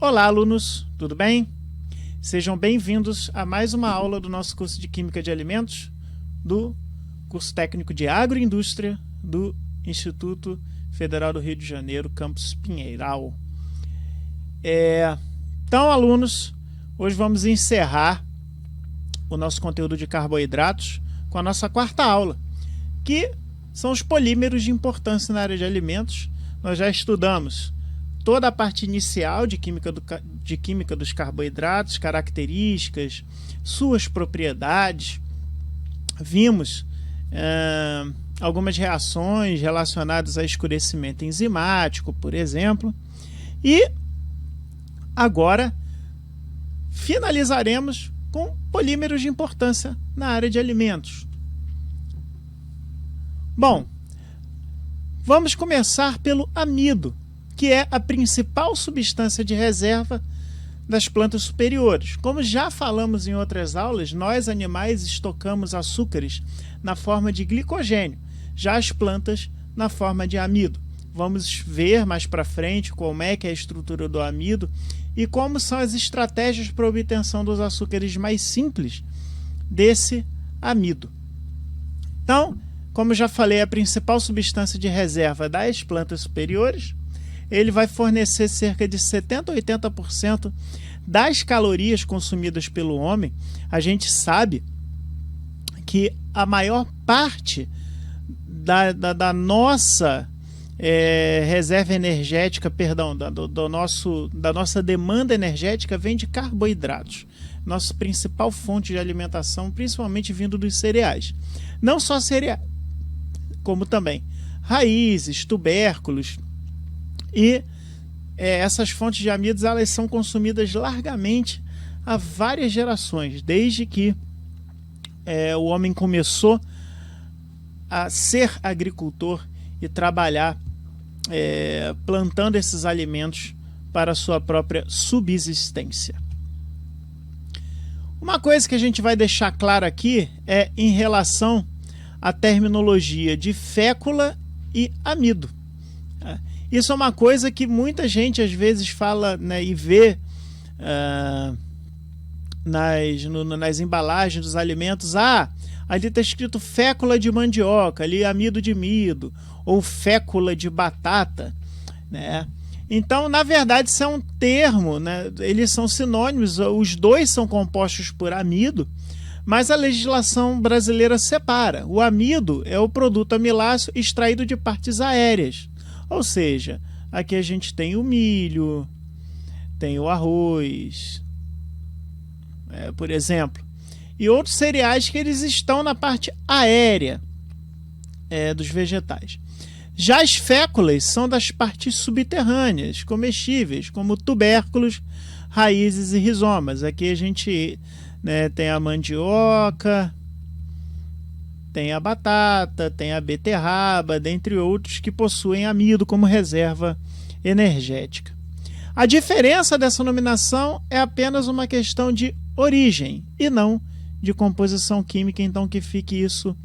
Olá, alunos, tudo bem? Sejam bem-vindos a mais uma aula do nosso curso de Química de Alimentos, do curso técnico de Agroindústria do Instituto Federal do Rio de Janeiro, campus Pinheiral. Então, alunos, hoje vamos encerrar o nosso conteúdo de carboidratos com a nossa quarta aula, que são os polímeros de importância na área de alimentos. Nós já estudamos toda a parte inicial de química dos carboidratos, características, suas propriedades. Vimos algumas reações relacionadas a escurecimento enzimático, por exemplo. E agora finalizaremos com polímeros de importância na área de alimentos. Bom, vamos começar pelo amido, que é a principal substância de reserva das plantas superiores. Como já falamos em outras aulas, nós animais estocamos açúcares na forma de glicogênio, já as plantas na forma de amido. Vamos ver mais para frente como é que é a estrutura do amido e como são as estratégias para a obtenção dos açúcares mais simples desse amido. Então, como já falei, a principal substância de reserva das plantas superiores, ele vai fornecer cerca de 70% a 80% das calorias consumidas pelo homem. A gente sabe que a maior parte da nossa reserva energética, da nossa demanda energética vem de carboidratos. Nossa principal fonte de alimentação, principalmente vindo dos cereais. Não só cereais, como também raízes, tubérculos. E essas fontes de amidos, elas são consumidas largamente há várias gerações, desde que o homem começou a ser agricultor e trabalhar plantando esses alimentos para a sua própria subsistência. Uma coisa que a gente vai deixar claro aqui é em relação à terminologia de fécula e amido. Isso é uma coisa que muita gente às vezes fala, né, e vê nas embalagens dos alimentos. Ali está escrito fécula de mandioca, ali amido de milho, ou fécula de batata, né? Então, na verdade, isso é um termo, né? Eles são sinônimos, os dois são compostos por amido, mas a legislação brasileira separa. O amido é o produto amiláceo extraído de partes aéreas. Ou seja, aqui a gente tem o milho, tem o arroz, por exemplo, e outros cereais que eles estão na parte aérea dos vegetais. Já as féculas são das partes subterrâneas, comestíveis, como tubérculos, raízes e rizomas. Aqui a gente tem a mandioca, tem a batata, tem a beterraba, dentre outros que possuem amido como reserva energética. A diferença dessa nominação é apenas uma questão de origem e não de composição química, então que fique isso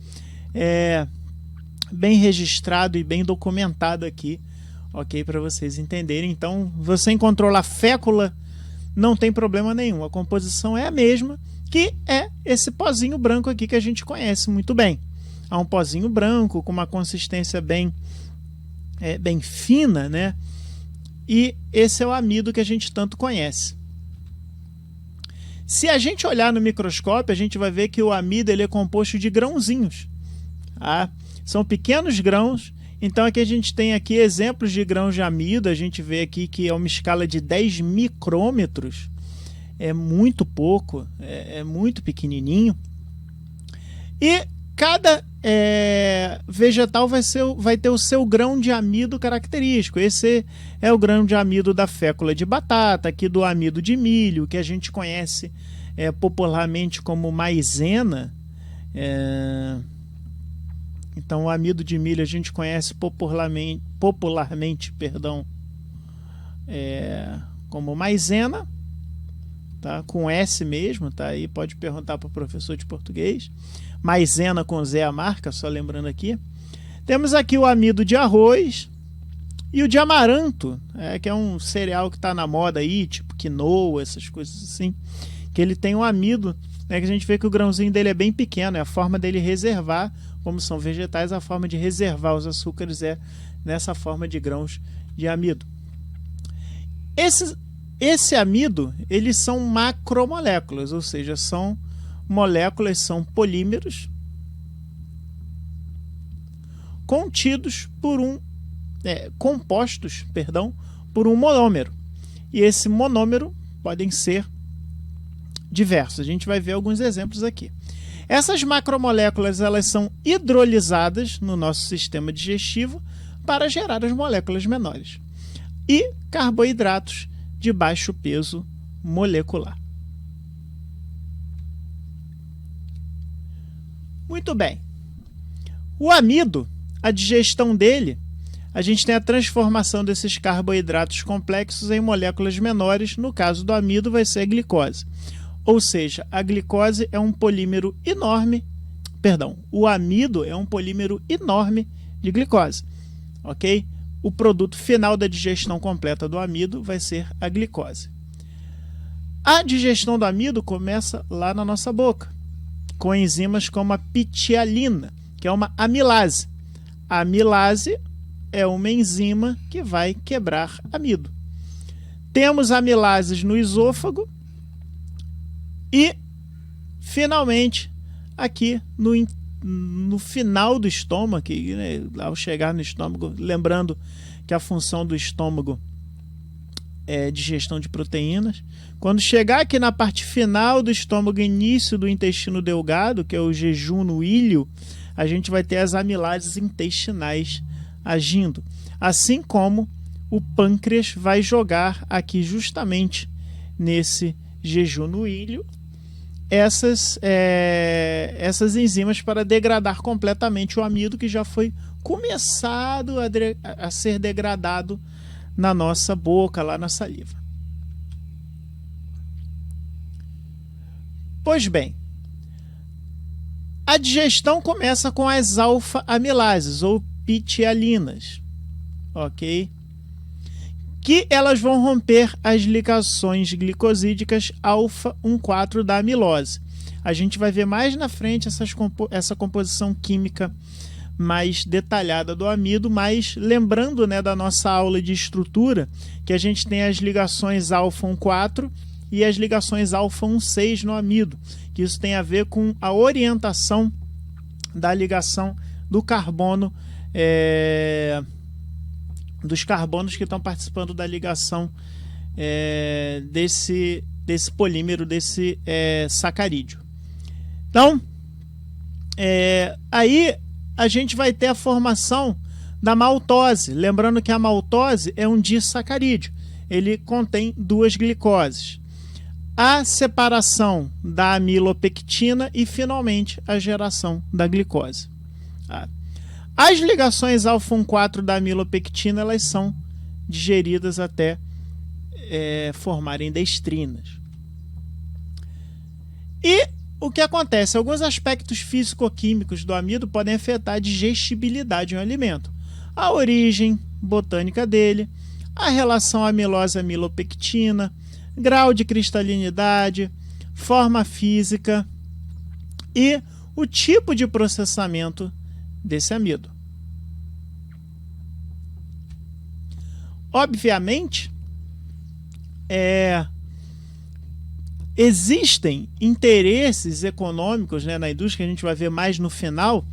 bem registrado e bem documentado aqui, ok? Para vocês entenderem. Então, você encontrou lá fécula, não tem problema nenhum. A composição é a mesma, que é esse pozinho branco aqui que a gente conhece muito bem. Há um pozinho branco com uma consistência bem fina, né? E esse é o amido que a gente tanto conhece. Se a gente olhar no microscópio, a gente vai ver que o amido ele é composto de grãozinhos. São pequenos grãos. Então aqui a gente tem aqui exemplos de grãos de amido. A gente vê aqui que é uma escala de 10 micrômetros. É muito pouco, é muito pequenininho. E cada vegetal vai ter o seu grão de amido característico. Esse é o grão de amido da fécula de batata, aqui do amido de milho, que a gente conhece popularmente como maizena. Então, o amido de milho a gente conhece popularmente como maizena, tá? Com S mesmo, tá? Aí pode perguntar para o professor de português. Maizena com Z a marca, só lembrando aqui. Temos aqui o amido de arroz, E o de amaranto, que é um cereal que está na moda aí, tipo quinoa, essas coisas assim, que ele tem um amido, né, que a gente vê que o grãozinho dele é bem pequeno, é a forma dele reservar, como são vegetais, a forma de reservar os açúcares é nessa forma de grãos de amido. Esse amido, eles são macromoléculas, ou seja, são moléculas, são polímeros contidos por compostos por um monômero. E esse monômero podem ser diversos. A gente vai ver alguns exemplos aqui. Essas macromoléculas, elas são hidrolisadas no nosso sistema digestivo para gerar as moléculas menores. E carboidratos de baixo peso molecular. Muito bem. O amido, a digestão dele, a gente tem a transformação desses carboidratos complexos em moléculas menores. No caso do amido, vai ser a glicose. Ou seja, a glicose é um polímero enorme, o amido é um polímero enorme de glicose, ok? O produto final da digestão completa do amido vai ser a glicose. A digestão do amido começa lá na nossa boca, com enzimas como a pitialina, que é uma amilase. A amilase é uma enzima que vai quebrar amido. Temos amilases no esôfago e, finalmente, aqui no final do estômago, né, ao chegar no estômago, lembrando que a função do estômago é digestão de proteínas. Quando chegar aqui na parte final do estômago, início do intestino delgado, que é o jejum no ilho, a gente vai ter as amilases intestinais agindo. Assim como o pâncreas vai jogar aqui justamente nesse jejum no ilho essas enzimas para degradar completamente o amido que já foi começado a ser degradado na nossa boca, lá na saliva. Pois bem, a digestão começa com as alfa-amilases, ou pitialinas, ok? Que elas vão romper as ligações glicosídicas alfa-1,4 da amilose. A gente vai ver mais na frente essa composição química mais detalhada do amido, mas lembrando, né, da nossa aula de estrutura, que a gente tem as ligações alfa-1,4 e as ligações alfa-1,6 no amido, que isso tem a ver com a orientação da ligação do carbono, dos carbonos que estão participando da ligação desse polímero, desse sacarídeo. Então, aí a gente vai ter a formação da maltose. Lembrando que a maltose é um disacarídeo. Ele contém duas glicoses. A separação da amilopectina e, finalmente, a geração da glicose. As ligações alfa-1,4 da amilopectina, elas são digeridas até formarem destrinas. E o que acontece? Alguns aspectos físico-químicos do amido podem afetar a digestibilidade em um alimento. A origem botânica dele, a relação amilose-amilopectina, grau de cristalinidade, forma física e o tipo de processamento desse amido. Obviamente, existem interesses econômicos, né, na indústria, que a gente vai ver mais no final,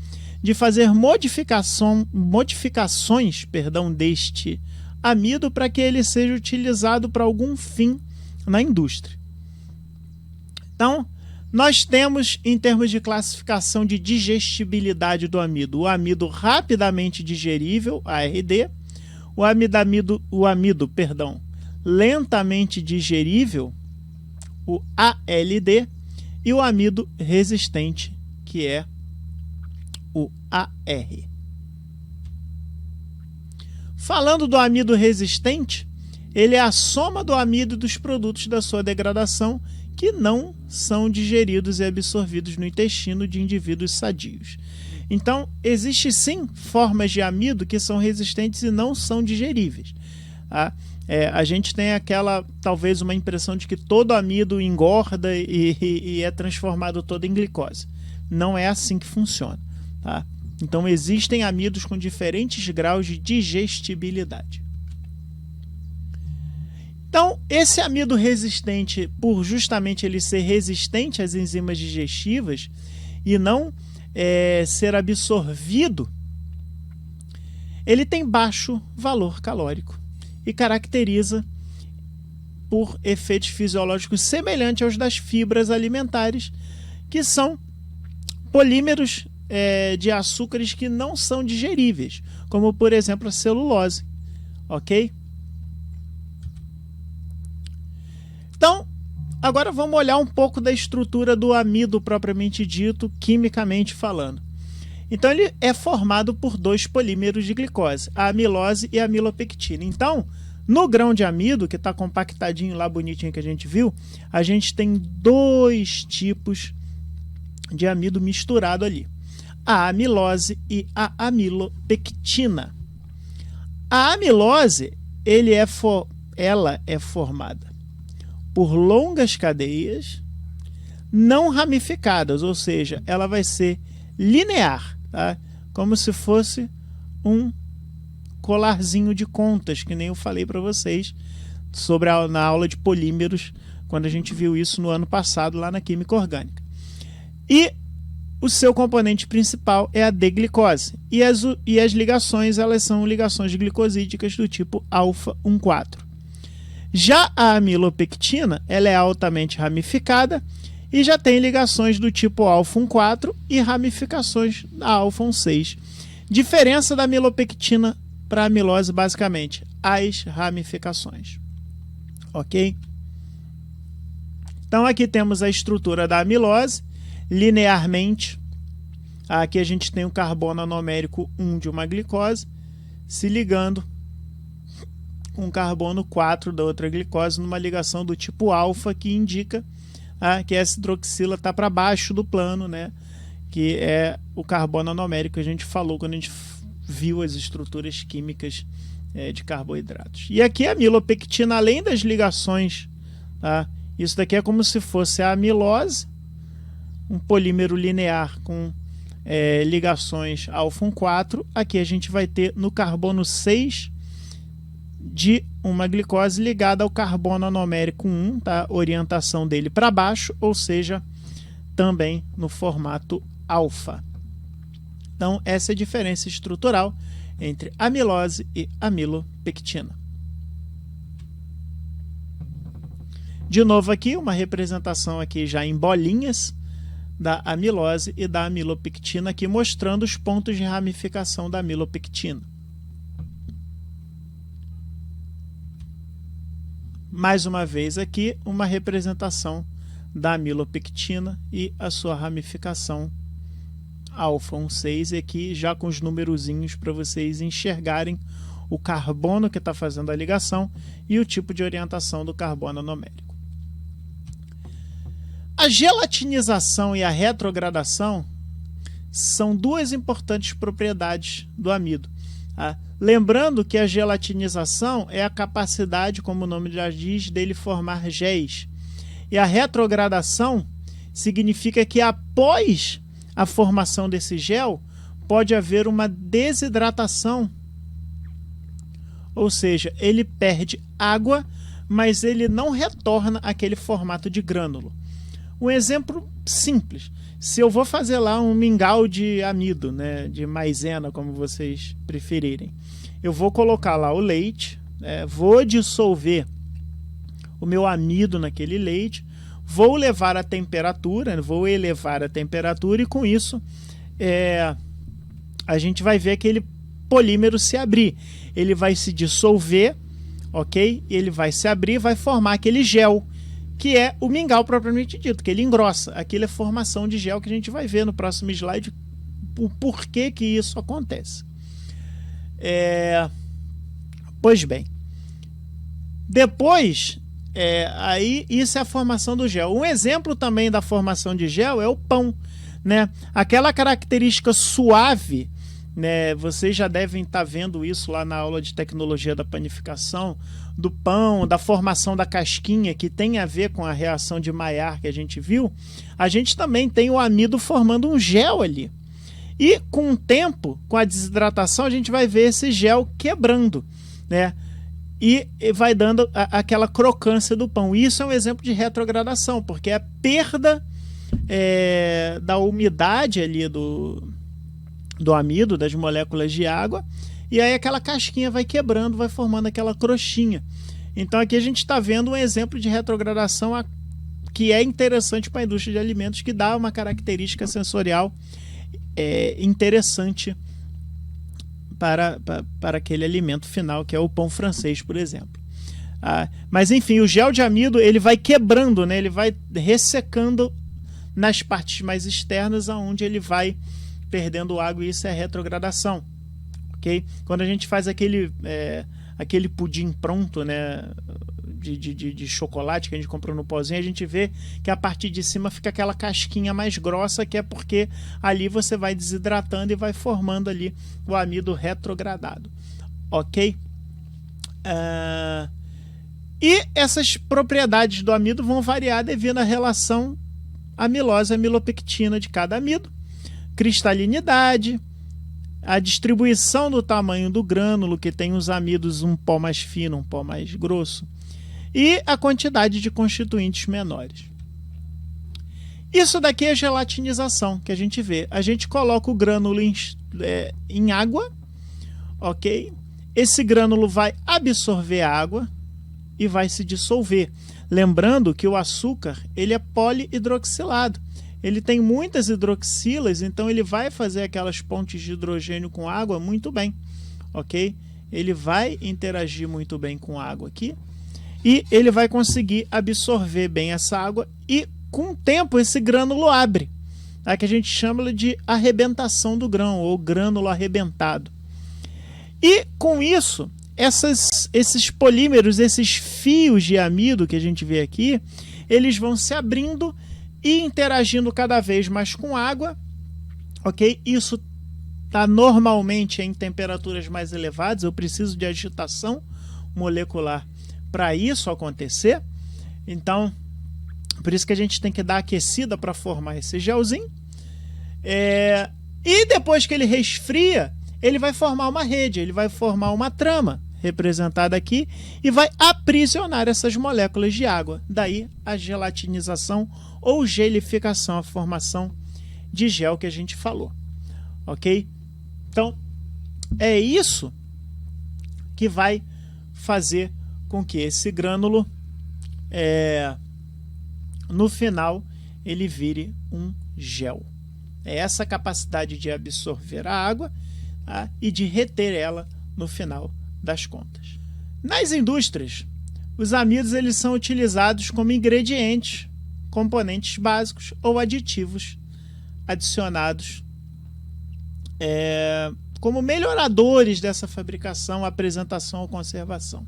de fazer modificações deste amido para que ele seja utilizado para algum fim na indústria. Então, nós temos, em termos de classificação de digestibilidade do amido, o amido rapidamente digerível, ARD, o amido lentamente digerível, o ALD, e o amido resistente, que é o AR. Falando do amido resistente, ele é a soma do amido e dos produtos da sua degradação que não são digeridos e absorvidos no intestino de indivíduos sadios. Então, existem sim formas de amido que são resistentes e não são digeríveis. Tá? A gente tem talvez uma impressão de que todo amido engorda e é transformado todo em glicose. Não é assim que funciona. Tá? Então, existem amidos com diferentes graus de digestibilidade. Então, esse amido resistente, por justamente ele ser resistente às enzimas digestivas e não ser absorvido, ele tem baixo valor calórico e caracteriza por efeitos fisiológicos semelhantes aos das fibras alimentares, que são polímeros de açúcares que não são digeríveis, como por exemplo a celulose, ok? Então, agora vamos olhar um pouco da estrutura do amido propriamente dito, quimicamente falando. Então, ele é formado por dois polímeros de glicose, a amilose e a amilopectina. Então, no grão de amido, que está compactadinho lá, bonitinho que a gente viu, a gente tem dois tipos de amido misturado ali. A amilose e a amilopectina. A amilose, ela é formada por longas cadeias não ramificadas, ou seja, ela vai ser linear, tá? Como se fosse um colarzinho de contas, que nem eu falei para vocês na aula de polímeros, quando a gente viu isso no ano passado lá na Química Orgânica. E o seu componente principal é a D-glicose, e as ligações, elas são ligações glicosídicas do tipo alfa 1,4. Já a amilopectina, ela é altamente ramificada e já tem ligações do tipo alfa 1,4 e ramificações da alfa 1,6. Diferença da amilopectina para a amilose, basicamente, as ramificações. Ok? Então, aqui temos a estrutura da amilose, linearmente. Aqui a gente tem o carbono anomérico 1 de uma glicose se ligando com carbono 4 da outra glicose numa ligação do tipo alfa, que indica que essa hidroxila está para baixo do plano, né? Que é o carbono anomérico que a gente falou quando a gente viu as estruturas químicas de carboidratos. E aqui a amilopectina, além das ligações, tá? Isso daqui é como se fosse a amilose, um polímero linear com ligações alfa 1,4. Aqui a gente vai ter no carbono 6 de uma glicose ligada ao carbono anomérico 1, tá? Orientação dele para baixo, ou seja, também no formato alfa. Então, essa é a diferença estrutural entre amilose e amilopectina. De novo aqui, uma representação aqui já em bolinhas da amilose e da amilopectina, aqui mostrando os pontos de ramificação da amilopectina. Mais uma vez aqui, uma representação da amilopectina e a sua ramificação alfa 1,6, e aqui já com os numerozinhos para vocês enxergarem o carbono que está fazendo a ligação e o tipo de orientação do carbono anomérico. A gelatinização e a retrogradação são duas importantes propriedades do amido. Tá? Lembrando que a gelatinização é a capacidade, como o nome já diz, dele formar géis. E a retrogradação significa que após a formação desse gel, pode haver uma desidratação. Ou seja, ele perde água, mas ele não retorna àquele formato de grânulo. Um exemplo simples. Se eu vou fazer lá um mingau de amido, né, de maisena, como vocês preferirem, eu vou colocar lá o leite, vou dissolver o meu amido naquele leite, vou elevar a temperatura e com isso a gente vai ver aquele polímero se abrir. Ele vai se dissolver, ok? Ele vai se abrir, vai formar aquele gel, que é o mingau propriamente dito, que ele engrossa. Aquilo é formação de gel, que a gente vai ver no próximo slide o porquê que isso acontece. Pois bem, depois, aí isso é a formação do gel. Um exemplo também da formação de gel é o pão. né? Aquela característica suave, né? Vocês já devem estar vendo isso lá na aula de tecnologia da panificação, do pão, da formação da casquinha, que tem a ver com a reação de Maillard que a gente viu. A gente também tem o amido formando um gel ali. E com o tempo, com a desidratação, a gente vai ver esse gel quebrando, né? E vai dando aquela crocância do pão. Isso é um exemplo de retrogradação, porque é a perda da umidade ali do amido, das moléculas de água, e aí aquela casquinha vai quebrando, vai formando aquela crostinha. Então aqui a gente está vendo um exemplo de retrogradação que é interessante para a indústria de alimentos, que dá uma característica sensorial interessante para aquele alimento final, que é o pão francês, por exemplo. Mas enfim, o gel de amido ele vai quebrando, né? Ele vai ressecando nas partes mais externas, aonde ele vai perdendo água, e isso é retrogradação, ok? Quando a gente faz aquele pudim pronto, né, de chocolate que a gente comprou no pozinho, a gente vê que a parte de cima fica aquela casquinha mais grossa, que é porque ali você vai desidratando e vai formando ali o amido retrogradado, ok? E essas propriedades do amido vão variar devido à relação amilose-amilopectina de cada amido, cristalinidade, a distribuição do tamanho do grânulo, que tem os amidos um pó mais fino, um pó mais grosso, e a quantidade de constituintes menores. Isso daqui é gelatinização que a gente vê. A gente coloca o grânulo em água, ok? Esse grânulo vai absorver a água e vai se dissolver. Lembrando que o açúcar ele é polihidroxilado. Ele tem muitas hidroxilas, então ele vai fazer aquelas pontes de hidrogênio com água muito bem, ok? Ele vai interagir muito bem com a água aqui e ele vai conseguir absorver bem essa água, e com o tempo esse grânulo abre, tá? Que a gente chama de arrebentação do grão, ou grânulo arrebentado. E com isso, esses polímeros, esses fios de amido que a gente vê aqui, eles vão se abrindo e interagindo cada vez mais com água, ok? Isso está normalmente em temperaturas mais elevadas. Eu preciso de agitação molecular para isso acontecer. Então, por isso que a gente tem que dar aquecida para formar esse gelzinho. E depois que ele resfria, ele vai formar uma rede, ele vai formar uma trama, representada aqui, e vai aprisionar essas moléculas de água. Daí a gelatinização ou gelificação, a formação de gel que a gente falou, ok? Então, é isso que vai fazer com que esse grânulo, no final, ele vire um gel. É essa capacidade de absorver a água, tá? E de reter ela no final das contas. Nas indústrias, os amidos eles são utilizados como ingredientes, componentes básicos ou aditivos adicionados como melhoradores dessa fabricação, apresentação ou conservação.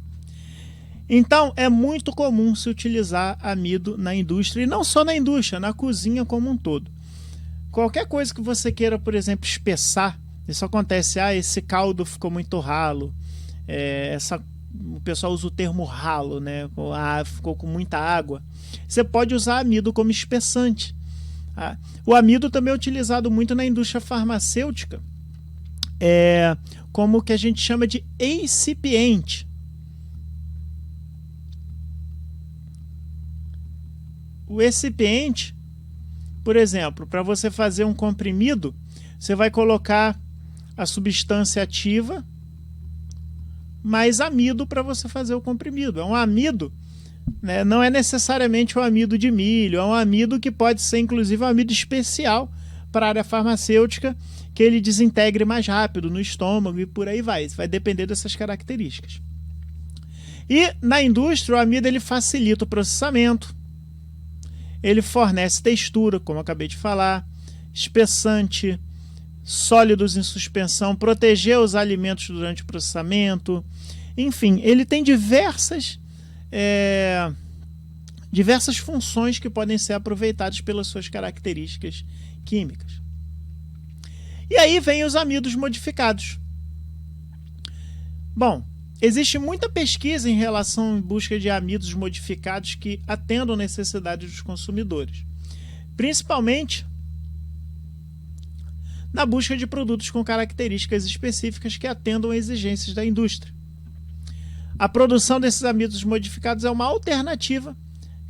Então, é muito comum se utilizar amido na indústria, e não só na indústria, na cozinha como um todo. Qualquer coisa que você queira, por exemplo, espessar, isso acontece, esse caldo ficou muito ralo, o pessoal usa o termo ralo, né? Ficou com muita água. Você pode usar amido como espessante. O amido também é utilizado muito na indústria farmacêutica, como o que a gente chama de excipiente. O excipiente, por exemplo, para você fazer um comprimido, você vai colocar a substância ativa mais amido para você fazer o comprimido. É um amido, né? Não é necessariamente um amido de milho, é um amido que pode ser inclusive um amido especial para a área farmacêutica, que ele desintegre mais rápido no estômago e por aí vai. Isso vai depender dessas características. E na indústria, o amido ele facilita o processamento, ele fornece textura, como eu acabei de falar, espessante, sólidos em suspensão, proteger os alimentos durante o processamento. Enfim, ele tem diversas funções que podem ser aproveitadas pelas suas características químicas. E aí vem os amidos modificados. Bom, existe muita pesquisa em relação à busca de amidos modificados que atendam à necessidade dos consumidores, principalmente na busca de produtos com características específicas que atendam às exigências da indústria. A produção desses amidos modificados é uma alternativa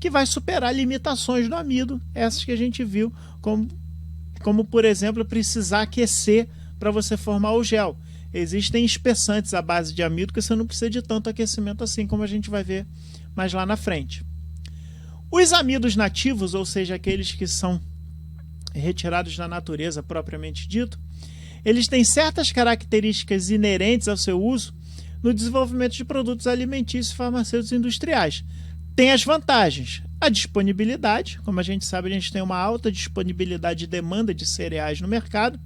que vai superar limitações do amido, essas que a gente viu, como por exemplo, precisar aquecer para você formar o gel. Existem espessantes à base de amido que você não precisa de tanto aquecimento assim, como a gente vai ver mais lá na frente. Os amidos nativos, ou seja, aqueles que são retirados da natureza propriamente dito, eles têm certas características inerentes ao seu uso no desenvolvimento de produtos alimentícios e farmacêuticos industriais. Tem as vantagens: a disponibilidade, como a gente sabe, a gente tem uma alta disponibilidade e demanda de cereais no mercado,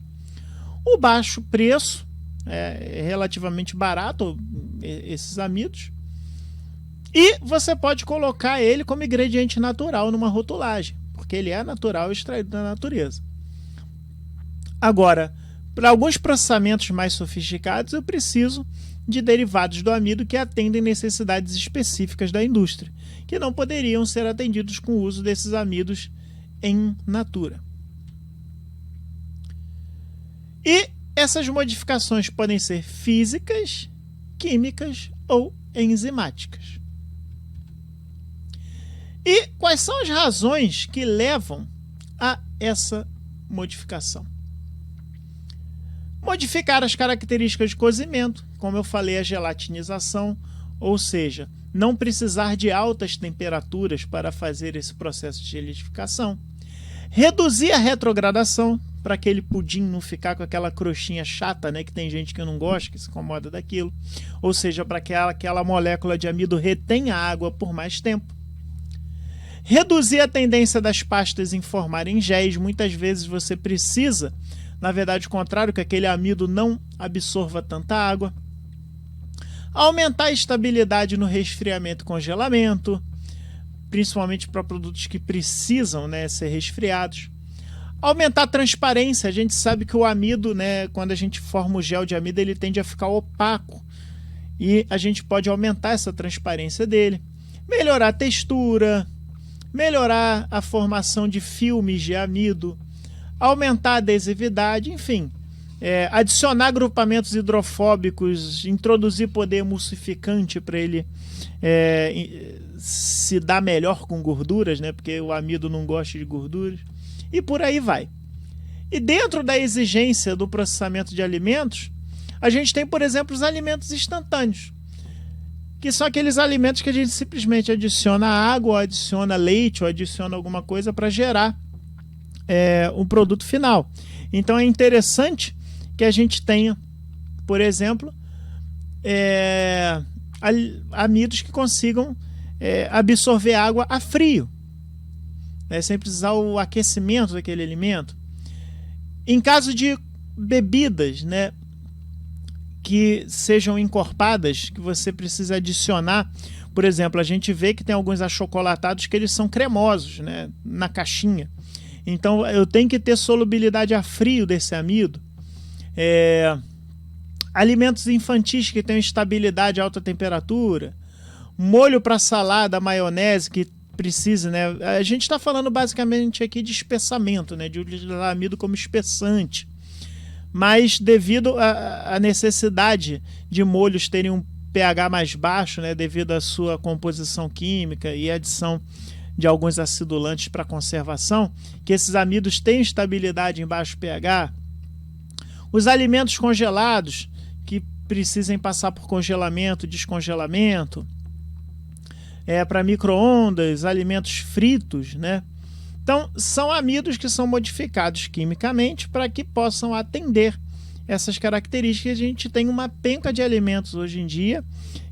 o baixo preço, é relativamente barato esses amidos, e você pode colocar ele como ingrediente natural numa rotulagem, porque ele é natural e extraído da natureza. Agora, para alguns processamentos mais sofisticados, eu preciso de derivados do amido que atendem necessidades específicas da indústria, que não poderiam ser atendidos com o uso desses amidos em natura. E essas modificações podem ser físicas, químicas ou enzimáticas. E quais são as razões que levam a essa modificação? Modificar as características de cozimento, como eu falei, a gelatinização, ou seja, não precisar de altas temperaturas para fazer esse processo de gelificação. Reduzir a retrogradação, para aquele pudim não ficar com aquela crostinha chata, né, que tem gente que não gosta, que se incomoda daquilo. Ou seja, para que aquela molécula de amido retenha água por mais tempo. Reduzir a tendência das pastas em formarem géis. Muitas vezes você precisa, na verdade, o contrário, que aquele amido não absorva tanta água. Aumentar a estabilidade no resfriamento e congelamento, principalmente para produtos que precisam, né, ser resfriados. Aumentar a transparência. A gente sabe que o amido, né, quando a gente forma o gel de amido, ele tende a ficar opaco. E a gente pode aumentar essa transparência dele. Melhorar a textura. Melhorar a formação de filmes de amido. Aumentar a adesividade, enfim. Adicionar agrupamentos hidrofóbicos, introduzir poder emulsificante para ele se dar melhor com gorduras, né, porque o amido não gosta de gorduras. E por aí vai. E dentro da exigência do processamento de alimentos, a gente tem, por exemplo, os alimentos instantâneos, que são aqueles alimentos que a gente simplesmente adiciona água, ou adiciona leite, ou adiciona alguma coisa para gerar um produto final. Então é interessante que a gente tenha, por exemplo, amidos que consigam absorver água a frio, sem precisar o aquecimento daquele alimento. Em caso de bebidas, né, que sejam encorpadas, que você precisa adicionar, por exemplo, a gente vê que tem alguns achocolatados que eles são cremosos, né, na caixinha. Então eu tenho que ter solubilidade a frio desse amido. Alimentos infantis que têm estabilidade a alta temperatura, molho para salada, maionese que precisa, né? A gente está falando basicamente aqui de espessamento, né? De utilizar amido como espessante. Mas devido à necessidade de molhos terem um pH mais baixo, né? Devido à sua composição química e adição de alguns acidulantes para conservação, que esses amidos têm estabilidade em baixo pH. Os alimentos congelados, que precisem passar por congelamento, descongelamento, para micro-ondas, alimentos fritos, né? Então, são amidos que são modificados quimicamente para que possam atender essas características. A gente tem uma penca de alimentos hoje em dia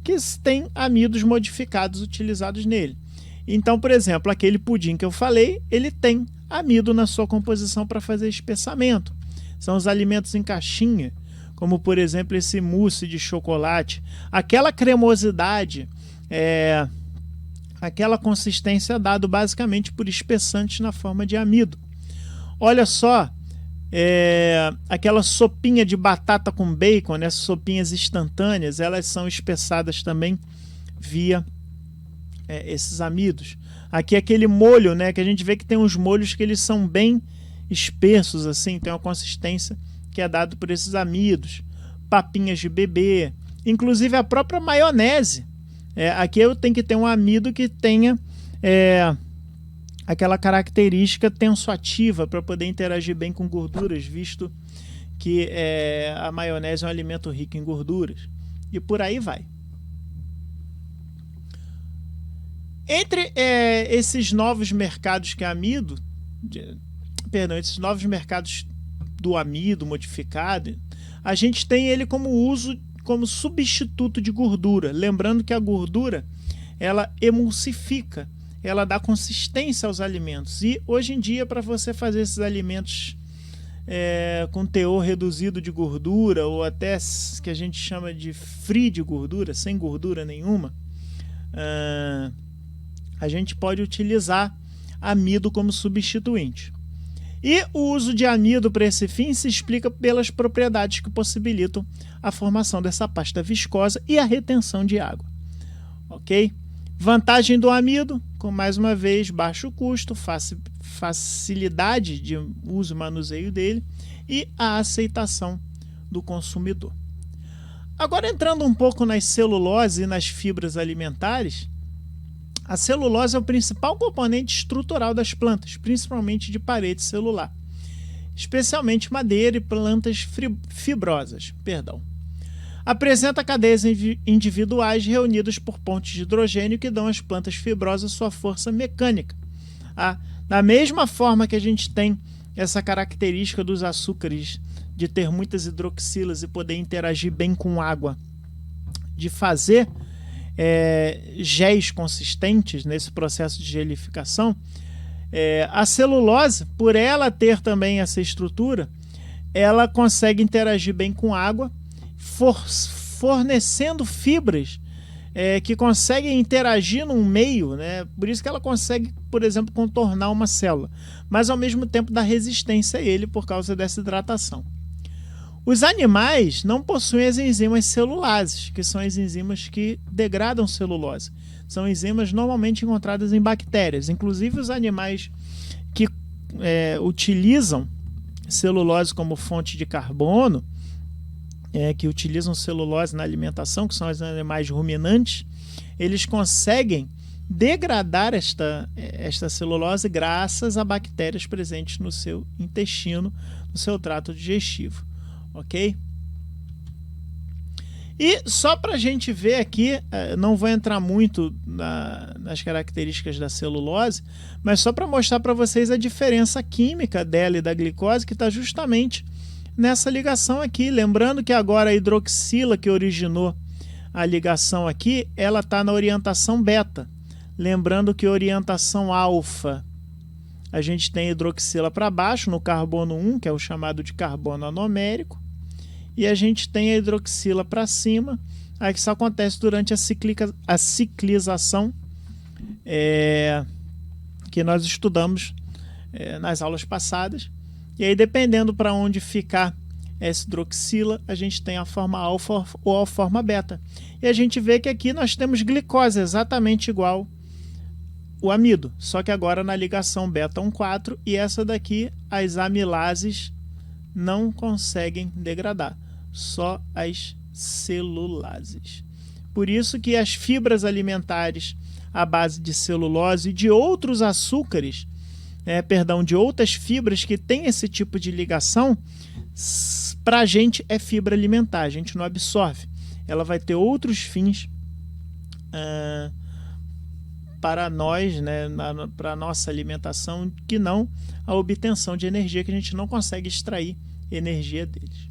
que tem amidos modificados utilizados nele. Então, por exemplo, aquele pudim que eu falei, ele tem amido na sua composição para fazer espessamento. São os alimentos em caixinha, como, por exemplo, esse mousse de chocolate. Aquela cremosidade, aquela consistência dada basicamente por espessantes na forma de amido. olha só, aquela sopinha de batata com bacon, né, sopinhas instantâneas, elas são espessadas também via esses amidos. Aqui aquele molho, né, que a gente vê que tem uns molhos que eles são bem espessos, assim, tem uma consistência que é dado por esses amidos. Papinhas de bebê, inclusive a própria maionese. Aqui eu tenho que ter um amido que tenha aquela característica tensoativa para poder interagir bem com gorduras, visto que a maionese é um alimento rico em gorduras. E por aí vai. Entre esses novos mercados que é amido, esses novos mercados do amido modificado, a gente tem ele como substituto de gordura. Lembrando que a gordura, ela emulsifica, ela dá consistência aos alimentos. E hoje em dia, para você fazer esses alimentos com teor reduzido de gordura, ou até que a gente chama de free de gordura, sem gordura nenhuma, a gente pode utilizar amido como substituinte. E o uso de amido para esse fim se explica pelas propriedades que possibilitam a formação dessa pasta viscosa e a retenção de água. Ok? Vantagem do amido, com mais uma vez baixo custo, facilidade de uso e manuseio dele e a aceitação do consumidor. Agora, entrando um pouco nas celuloses e nas fibras alimentares, a celulose é o principal componente estrutural das plantas, principalmente de parede celular, especialmente madeira e plantas fibrosas. Apresenta cadeias individuais reunidas por pontes de hidrogênio que dão às plantas fibrosas sua força mecânica. Da mesma forma que a gente tem essa característica dos açúcares de ter muitas hidroxilas e poder interagir bem com água, de fazer géis consistentes nesse processo de gelificação, a celulose, por ela ter também essa estrutura, ela consegue interagir bem com água, fornecendo fibras que conseguem interagir num meio, né? Por isso que ela consegue, por exemplo, contornar uma célula, mas ao mesmo tempo dá resistência a ele por causa dessa hidratação. Os animais não possuem as enzimas celulases, que são as enzimas que degradam celulose. São enzimas normalmente encontradas em bactérias. Inclusive os animais que utilizam celulose como fonte de carbono, que utilizam celulose na alimentação, que são os animais ruminantes, eles conseguem degradar esta celulose graças a bactérias presentes no seu intestino, no seu trato digestivo. Ok? E só para a gente ver aqui, não vou entrar muito nas características da celulose, mas só para mostrar para vocês a diferença química dela e da glicose, que está justamente nessa ligação aqui. Lembrando que agora a hidroxila que originou a ligação aqui, ela está na orientação beta. Lembrando que orientação alfa, a gente tem hidroxila para baixo, no carbono 1, que é o chamado de carbono anomérico, e a gente tem a hidroxila para cima, aí que isso acontece durante a ciclização que nós estudamos nas aulas passadas. E aí, dependendo para onde ficar essa hidroxila, a gente tem a forma alfa ou a forma beta. E a gente vê que aqui nós temos glicose exatamente igual o amido, só que agora na ligação beta 1,4, e essa daqui as amilases não conseguem degradar, só as celulases. Por isso que as fibras alimentares à base de celulose e de outros açúcares, de outras fibras que têm esse tipo de ligação, para a gente é fibra alimentar, a gente não absorve. Ela vai ter outros fins para nós, né, para a nossa alimentação, que não a obtenção de energia, que a gente não consegue extrair energia deles.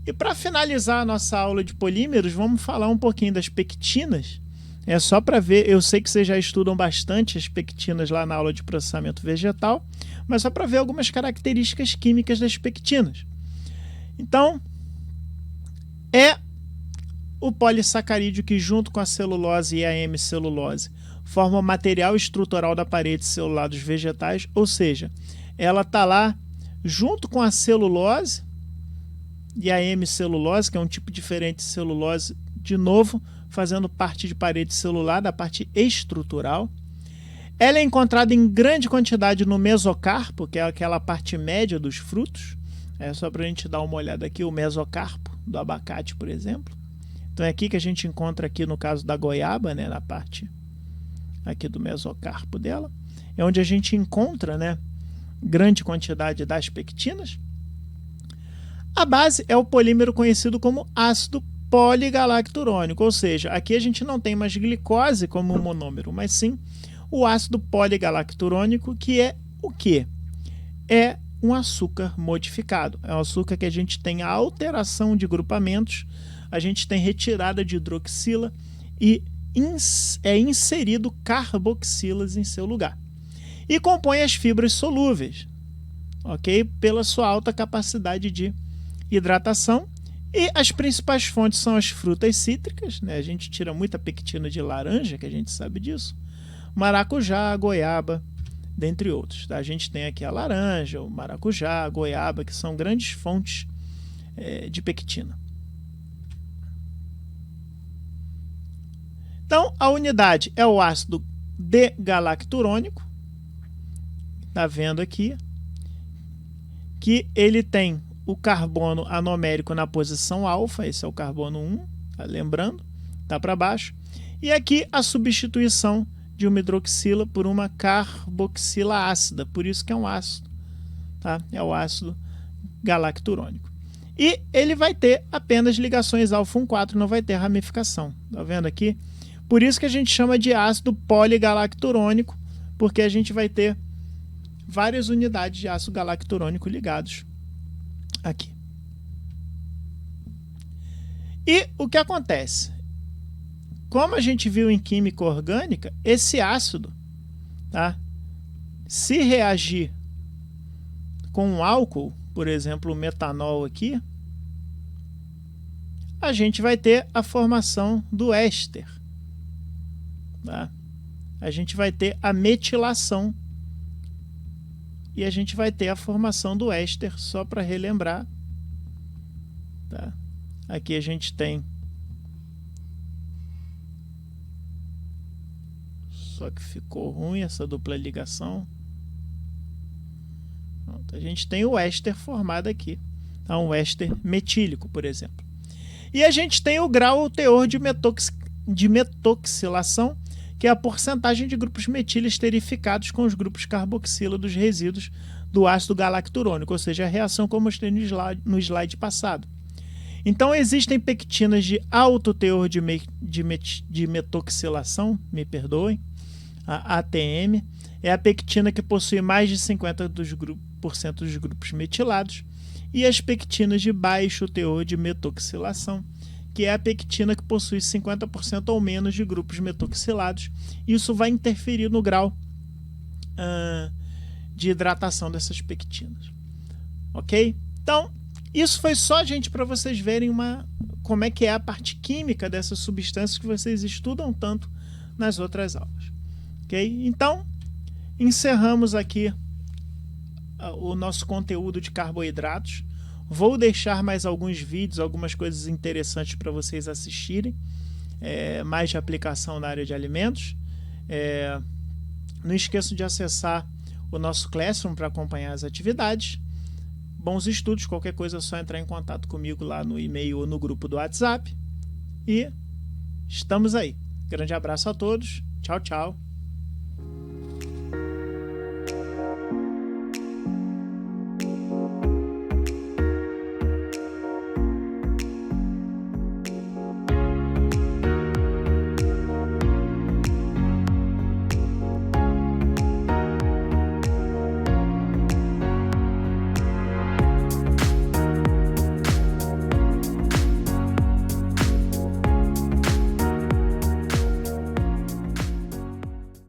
E para finalizar a nossa aula de polímeros, vamos falar um pouquinho das pectinas. Só para ver, eu sei que vocês já estudam bastante as pectinas lá na aula de processamento vegetal, mas só para ver algumas características químicas das pectinas. Então, é o polissacarídeo que, junto com a celulose e a hemicelulose, forma o material estrutural da parede celular dos vegetais, ou seja, ela está lá junto com a celulose e a hemicelulose, que é um tipo diferente de celulose, de novo, fazendo parte de parede celular, da parte estrutural. Ela é encontrada em grande quantidade no mesocarpo, que é aquela parte média dos frutos. É só para a gente dar uma olhada aqui, o mesocarpo do abacate, por exemplo. Então é aqui que a gente encontra aqui no caso da goiaba, né, na parte aqui do mesocarpo dela. É onde a gente encontra, né, grande quantidade das pectinas. A base é o polímero conhecido como ácido poligalacturônico, ou seja, aqui a gente não tem mais glicose como monômero, mas sim o ácido poligalacturônico, que é o quê? É um açúcar modificado. É um açúcar que a gente tem a alteração de grupamentos, a gente tem retirada de hidroxila e é inserido carboxilas em seu lugar. E compõe as fibras solúveis, ok? Pela sua alta capacidade de hidratação. E as principais fontes são as frutas cítricas, né? A gente tira muita pectina de laranja, que a gente sabe disso. Maracujá, goiaba, dentre outros. Tá? A gente tem aqui a laranja, o maracujá, a goiaba, que são grandes fontes de pectina. Então, a unidade é o ácido D-galacturônico. Está vendo aqui que ele tem o carbono anomérico na posição alfa, esse é o carbono 1, tá? Lembrando, está para baixo. E aqui a substituição de uma hidroxila por uma carboxila ácida, por isso que é um ácido, tá? É o ácido galacturônico. E ele vai ter apenas ligações alfa-1,4, não vai ter ramificação, tá vendo aqui? Por isso que a gente chama de ácido poligalacturônico, porque a gente vai ter várias unidades de ácido galacturônico ligados aqui. E o que acontece? Como a gente viu em química orgânica, esse ácido, tá? Se reagir com um álcool, por exemplo, o metanol aqui, a gente vai ter a formação do éster. Tá? A gente vai ter a metilação e a gente vai ter a formação do éster, só para relembrar. Tá? Aqui a gente tem, só que ficou ruim essa dupla ligação. Pronto, a gente tem o éster formado aqui, tá? Um éster metílico, por exemplo. E a gente tem o grau ou teor de metoxilação, que é a porcentagem de grupos metil esterificados com os grupos carboxila dos resíduos do ácido galacturônico, ou seja, a reação como eu mostrei no slide passado. Então, existem pectinas de alto teor de metoxilação, me perdoem, a ATM, é a pectina que possui mais de 50% dos grupos metilados, e as pectinas de baixo teor de metoxilação, que é a pectina que possui 50% ou menos de grupos metoxilados. Isso vai interferir no grau de hidratação dessas pectinas. Ok? Então, isso foi só, gente, para vocês verem como é que é a parte química dessas substâncias que vocês estudam tanto nas outras aulas. Ok? Então, encerramos aqui o nosso conteúdo de carboidratos. Vou deixar mais alguns vídeos, algumas coisas interessantes para vocês assistirem, mais de aplicação na área de alimentos. Não esqueçam de acessar o nosso Classroom para acompanhar as atividades. Bons estudos, qualquer coisa é só entrar em contato comigo lá no e-mail ou no grupo do WhatsApp. E estamos aí. Grande abraço a todos. Tchau, tchau.